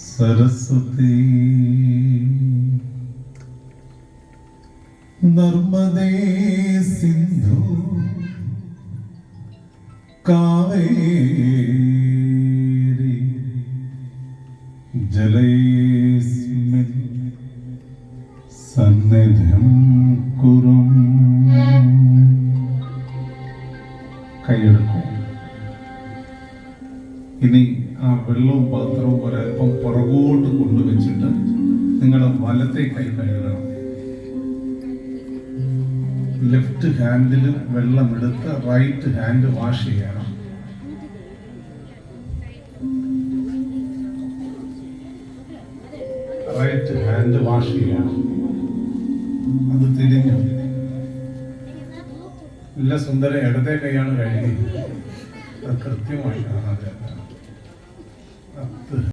सरस्वती नर्मदे सिंधु कावेरी जलेस्मिन् सन्निधिं कुरु. കൈയെടുക്കും. ഇനി ആ വെള്ളവും പാത്രവും ഒരല്പം പുറകോട്ട് കൊണ്ടുവച്ചിട്ട് നിങ്ങളുടെ വലത്തെ കൈ കഴുകണം. ലെഫ്റ്റ് ഹാൻഡിൽ വെള്ളമെടുത്ത് റൈറ്റ് ഹാൻഡ് വാഷ് ചെയ്യണം. റൈറ്റ് ഹാൻഡ് വാഷ് ചെയ്യണം. അത് തിരിഞ്ഞു. നല്ല സുന്ദര ഇടത്തെ കൈയാണ് കഴുകിയത്. അത് കൃത്യമായി കാണാതെ